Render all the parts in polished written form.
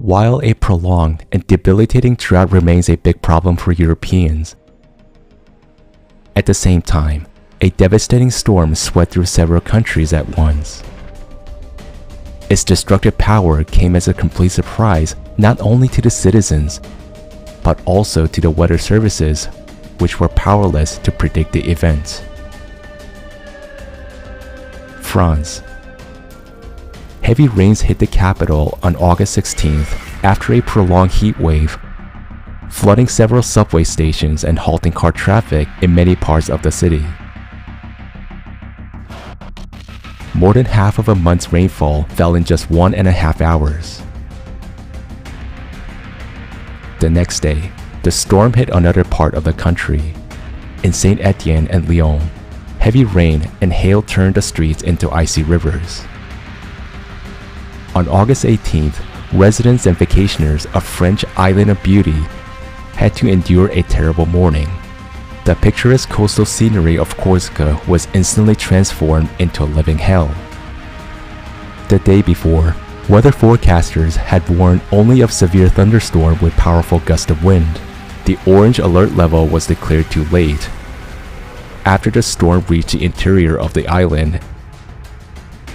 While a prolonged and debilitating drought remains a big problem for Europeans, at the same time, a devastating storm swept through several countries at once. Its destructive power came as a complete surprise not only to the citizens, but also to the weather services, which were powerless to predict the event. France. Heavy rains hit the capital on August 16th after a prolonged heat wave, flooding several subway stations and halting car traffic in many parts of the city. More than half of a month's rainfall fell in just 1.5 hours. The next day, the storm hit another part of the country. In Saint Etienne and Lyon, heavy rain and hail turned the streets into icy rivers. On August 18th, residents and vacationers of French Island of Beauty had to endure a terrible morning. The picturesque coastal scenery of Corsica was instantly transformed into a living hell. The day before, weather forecasters had warned only of severe thunderstorm with powerful gusts of wind. The orange alert level was declared too late. After the storm reached the interior of the island,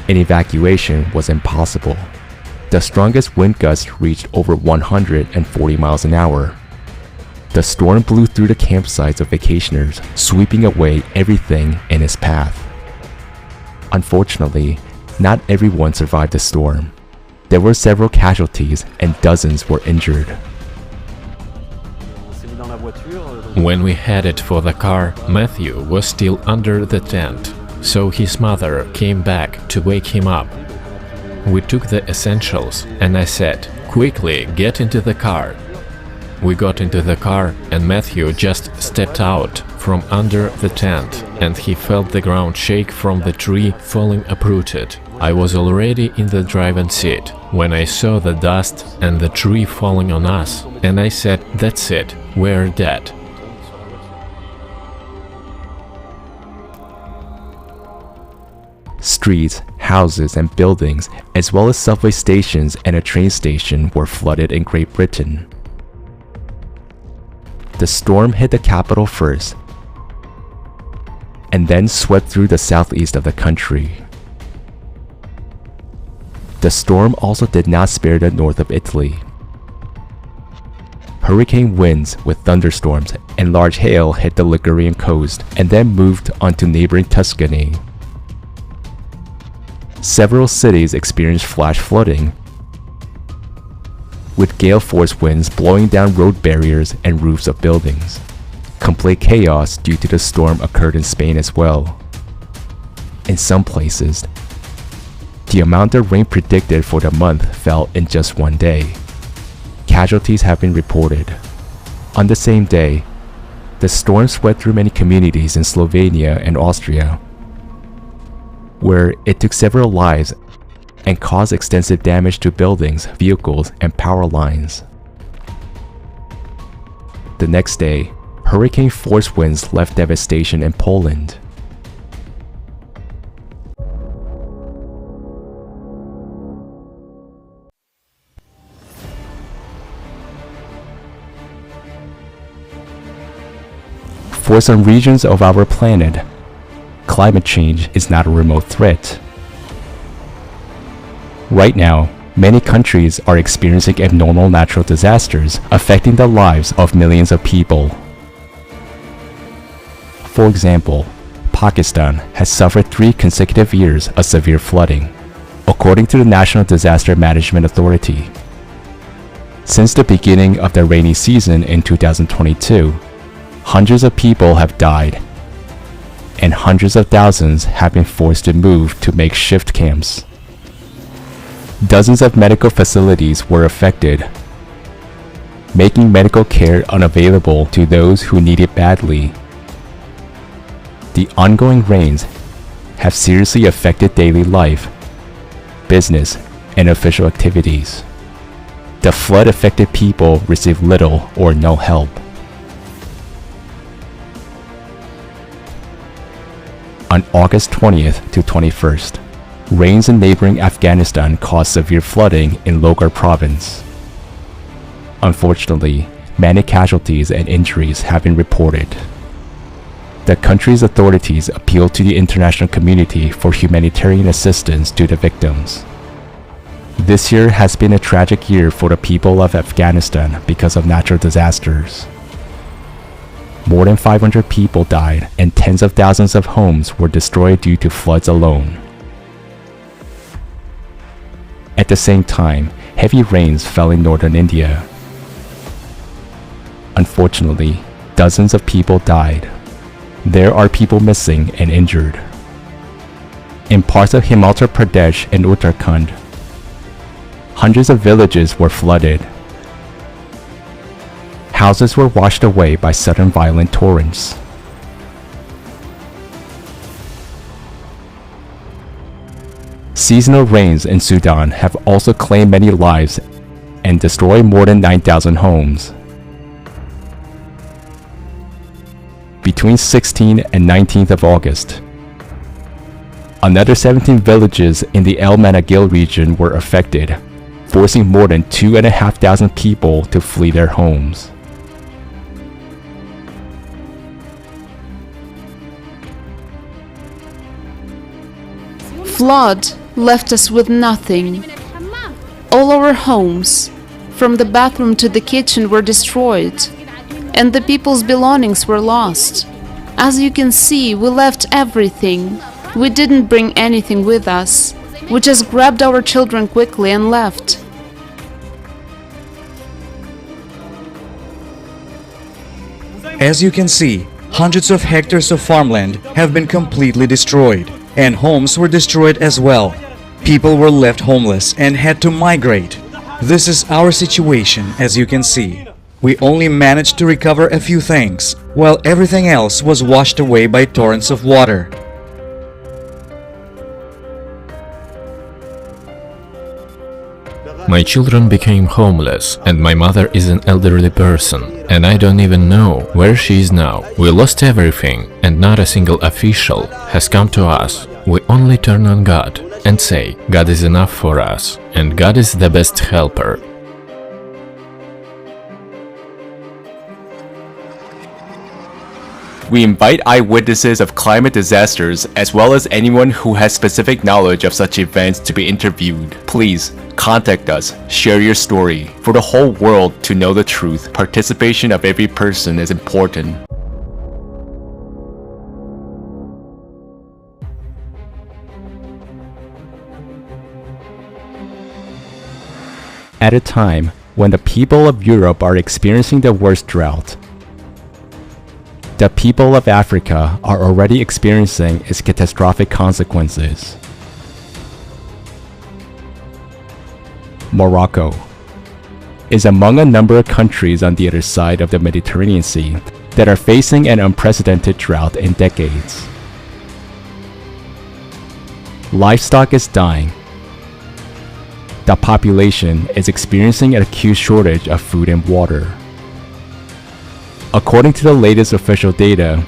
an evacuation was impossible. The strongest wind gusts reached over 140 miles an hour. The storm blew through the campsites of vacationers, sweeping away everything in its path. Unfortunately, not everyone survived the storm. There were several casualties and dozens were injured. When we headed for the car, Matthew was still under the tent, so his mother came back to wake him up. We took the essentials and I said, "Quickly, get into the car." We got into the car and Matthew just stepped out from under the tent and he felt the ground shake from the tree falling uprooted. I was already in the driving seat when I saw the dust and the tree falling on us, and I said, "That's it, we're dead." Streets, houses, and buildings, as well as subway stations and a train station, were flooded in Great Britain. The storm hit the capital first, and then swept through the southeast of the country. The storm also did not spare the north of Italy. Hurricane winds with thunderstorms and large hail hit the Ligurian coast and then moved onto neighboring Tuscany. Several cities experienced flash flooding, with gale force winds blowing down road barriers and roofs of buildings. Complete chaos due to the storm occurred in Spain as well. In some places, the amount of rain predicted for the month fell in just one day. Casualties have been reported. On the same day, the storm swept through many communities in Slovenia and Austria, where it took several lives and caused extensive damage to buildings, vehicles, and power lines. The next day, hurricane force winds left devastation in Poland. For some regions of our planet, climate change is not a remote threat. Right now, many countries are experiencing abnormal natural disasters affecting the lives of millions of people. For example, Pakistan has suffered 3 consecutive years of severe flooding, according to the National Disaster Management Authority. Since the beginning of the rainy season in 2022, hundreds of people have died, and hundreds of thousands have been forced to move to makeshift camps. Dozens of medical facilities were affected, making medical care unavailable to those who need it badly. The ongoing rains have seriously affected daily life, business, and official activities. The flood-affected people receive little or no help. On August 20th to 21st, rains in neighboring Afghanistan caused severe flooding in Logar province. Unfortunately, many casualties and injuries have been reported. The country's authorities appealed to the international community for humanitarian assistance to the victims. This year has been a tragic year for the people of Afghanistan because of natural disasters. More than 500 people died and tens of thousands of homes were destroyed due to floods alone. At the same time, heavy rains fell in northern India. Unfortunately, dozens of people died. There are people missing and injured. In parts of Himachal Pradesh and Uttarakhand, hundreds of villages were flooded. Houses were washed away by sudden violent torrents. Seasonal rains in Sudan have also claimed many lives and destroyed more than 9,000 homes. Between 16th and 19th of August, another 17 villages in the El Managil region were affected, forcing more than 2,500 people to flee their homes. Flood left us with nothing. All our homes, from the bathroom to the kitchen, were destroyed, and the people's belongings were lost. As you can see, we left everything. We didn't bring anything with us. We just grabbed our children quickly and left. As you can see, hundreds of hectares of farmland have been completely destroyed, and homes were destroyed as well. People were left homeless and had to migrate. This is our situation, as you can see. We only managed to recover a few things, while everything else was washed away by torrents of water. My children became homeless, and my mother is an elderly person, and I don't even know where she is now. We lost everything, and not a single official has come to us. We only turn on God and say, God is enough for us, and God is the best helper. We invite eyewitnesses of climate disasters as well as anyone who has specific knowledge of such events to be interviewed. Please contact us, share your story. For the whole world to know the truth, participation of every person is important. At a time when the people of Europe are experiencing the worst drought, the people of Africa are already experiencing its catastrophic consequences. Morocco is among a number of countries on the other side of the Mediterranean Sea that are facing an unprecedented drought in decades. Livestock is dying. The population is experiencing an acute shortage of food and water. According to the latest official data,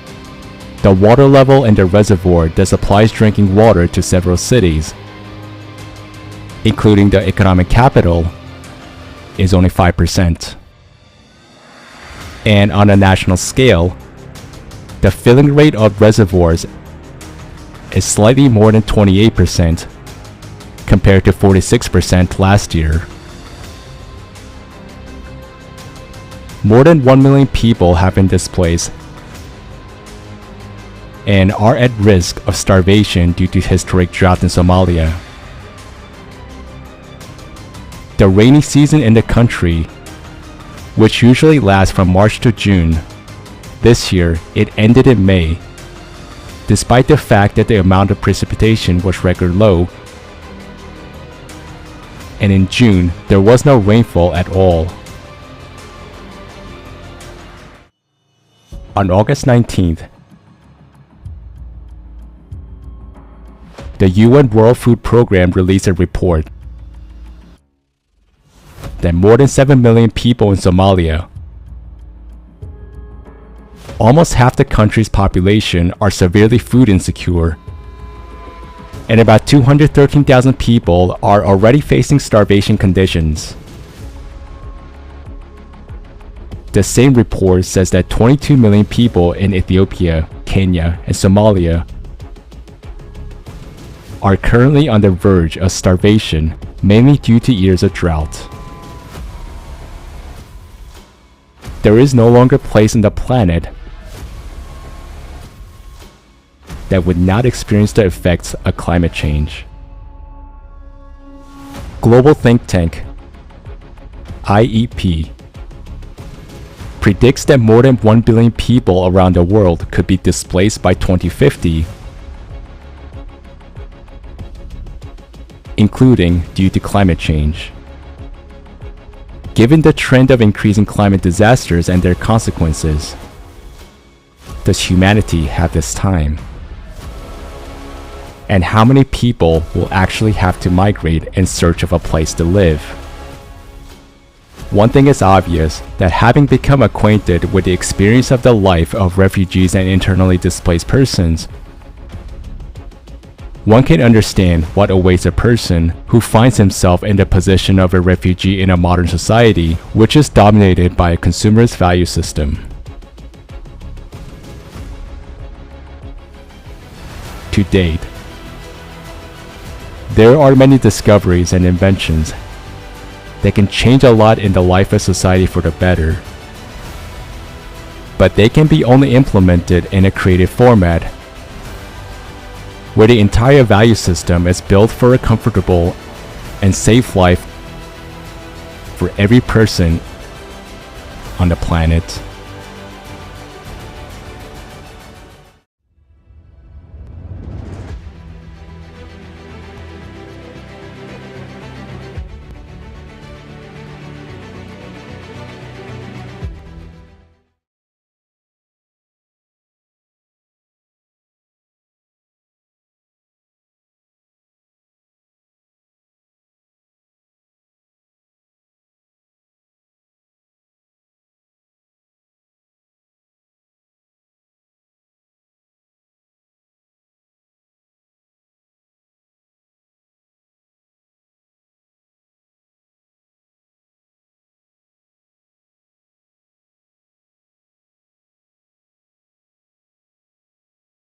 the water level in the reservoir that supplies drinking water to several cities, including the economic capital, is only 5%. And on a national scale, the filling rate of reservoirs is slightly more than 28% compared to 46% last year. More than 1 million people have been displaced and are at risk of starvation due to historic drought in Somalia. The rainy season in the country, which usually lasts from March to June, this year it ended in May, despite the fact that the amount of precipitation was record low, and in June there was no rainfall at all. On August 19th, the UN World Food Programme released a report that more than 7 million people in Somalia, almost half the country's population, are severely food insecure, and about 213,000 people are already facing starvation conditions. The same report says that 22 million people in Ethiopia, Kenya, and Somalia are currently on the verge of starvation, mainly due to years of drought. There is no longer a place on the planet that would not experience the effects of climate change. Global think tank IEP predicts that more than 1 billion people around the world could be displaced by 2050, including due to climate change. Given the trend of increasing climate disasters and their consequences, does humanity have this time? And how many people will actually have to migrate in search of a place to live? One thing is obvious, that having become acquainted with the experience of the life of refugees and internally displaced persons, one can understand what awaits a person who finds himself in the position of a refugee in a modern society which is dominated by a consumerist value system. To date, there are many discoveries and inventions that can change a lot in the life of society for the better, but they can be only implemented in a creative format where the entire value system is built for a comfortable and safe life for every person on the planet.